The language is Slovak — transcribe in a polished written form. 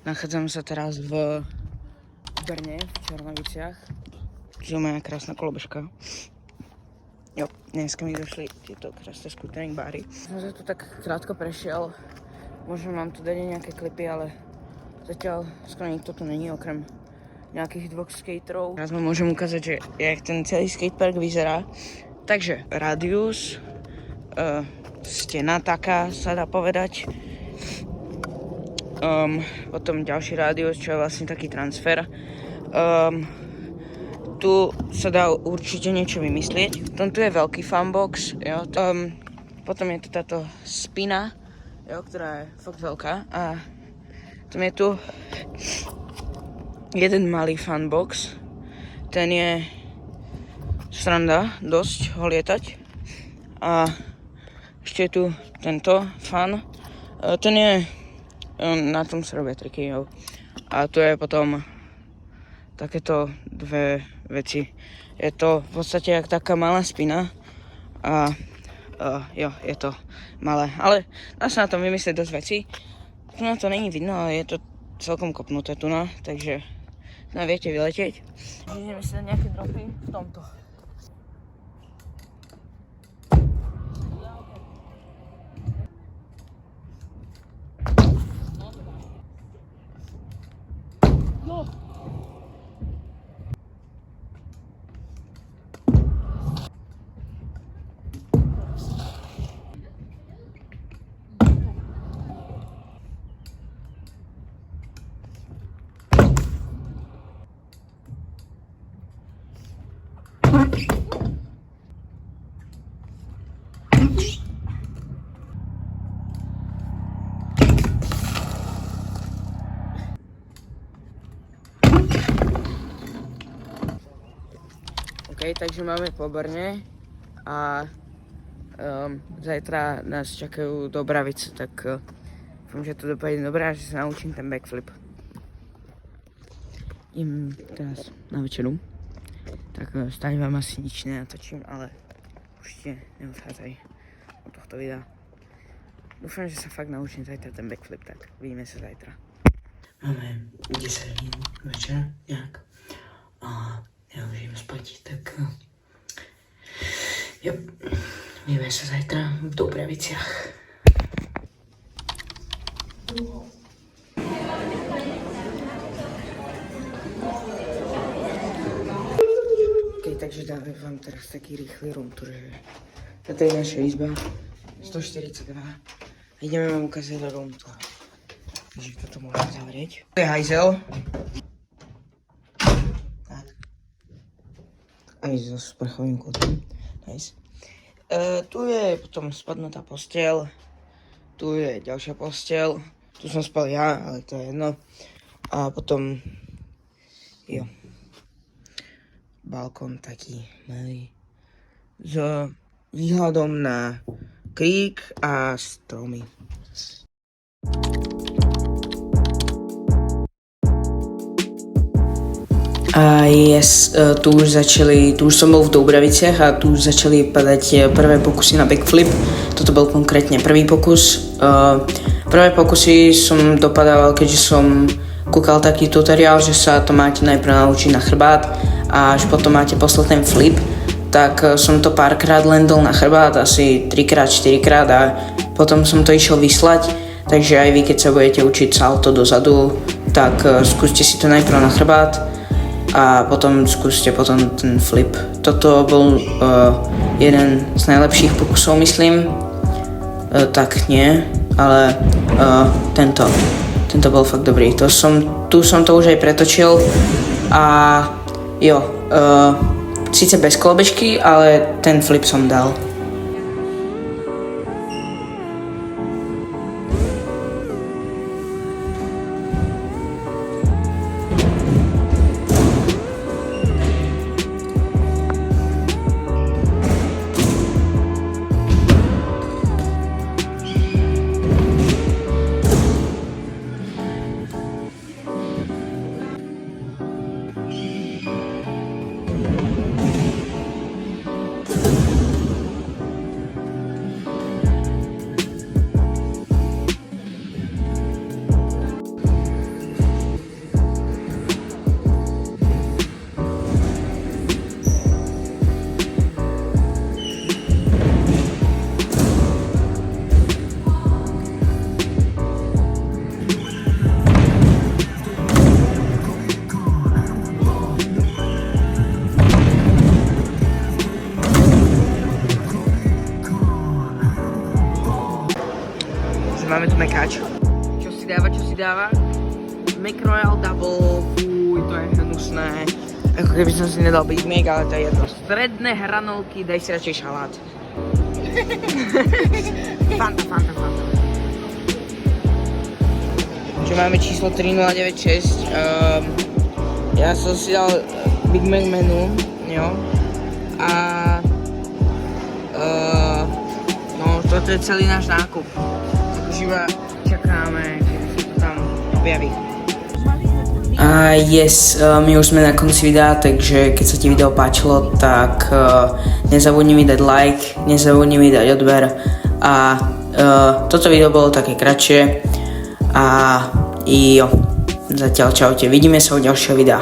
Nachádzam sa teraz v Brne, v Černoviciach. Že je moja krásna kolobežka. Jo, dneska mi došli tieto krásne skútering bary. Som sa tu tak krátko prešiel. Možno mám tu dať nejaké klipy, ale zatiaľ skoro nikto tu není, okrem nejakých dvoch skaterov. Teraz vám môžem ukázať, že jak ten celý skatepark vyzerá. Takže radius, stena taká, sa dá povedať. Potom ďalší rádius, čo je vlastne taký transfer. Tu sa dá určite niečo vymyslieť. Potom tu je veľký fanbox, jo. Potom je tu táto spina, jo, ktorá je fakt veľká. A potom je tu jeden malý fanbox. Ten je sranda dosť ho lietať. A ešte je tu tento fan. Ten je na tom sa robia triky, jo. A tu je potom takéto dve veci. Je to v podstate jak taká malá spina a jo, je to malé, ale dá sa na tom vymyslieť dosť veci. Tu na to není vidno, ale je to celkom kopnuté tu na, takže no, viete vyletieť. Ideme si dať nejaké dropy v tomto. OK, takže máme po Brne a zajtra nás čakajú Dobravice, tak dúfam, že to dopadne dobré a že sa naučím ten backflip. Idem teraz na večeru, tak stále vám asi nič nenatočím, ale určite neodchádzaj od tohto videa. Dúfam, že sa fakt naučím zajtra ten backflip, tak vidíme sa zajtra. Máme 10 hodín večer nejak a ja už idem spať, tak jo, vidíme sa zajtra v Dobraviciach. OK, takže dáme vám teraz taký rýchly room tour, že toto je naša izba 142 a ideme vám ukázať room tour. Takže toto môžeme zavrieť. To je hajzel. Aj so sprchovým kútom. Nice. Tu je potom spadnutá posteľ. Tu je ďalšia posteľ. Tu som spal ja, ale to je jedno. A potom, jo, balkón taký malý. S výhľadom na krík a stromy. A tu už som bol v Dobraviciach a tu už začali padať prvé pokusy na backflip. Toto bol konkrétne prvý pokus. Prvé pokusy som dopadal, keďže som kúkal taký tutoriál, že sa to máte najprv naučiť na chrbát a až potom máte poslať ten flip. Tak som to párkrát landol na chrbát, asi 3-4 krát a potom som to išiel vyslať. Takže aj vy, keď sa budete učiť salto dozadu, tak skúste si to najprv na chrbát a potom skúste potom ten flip. Toto bol jeden z najlepších pokusov, myslím. Tak nie, ale tento bol fakt dobrý. Tu som to už aj pretočil a jo, síce bez kolobežky, ale ten flip som dal. Mekač. Čo si dáva? McRoyal Double, fúj, to je hnusné. Ako keby som si nedal Big Mac, ale to je jedno. Stredné hranolky, daj si radšej šalát. Fanta. Čo máme číslo 3096. Ja som si dal Big Mac menu, jo. A no, toto je celý náš nákup. Takže iba čakáme, že sa to tam objaví. A my už sme na konci videa, takže keď sa ti video páčilo, tak nezabudni mi dať like, nezabudni mi dať odber a toto video bolo také kratšie a jo, zatiaľ čaute, vidíme sa u ďalšieho videa.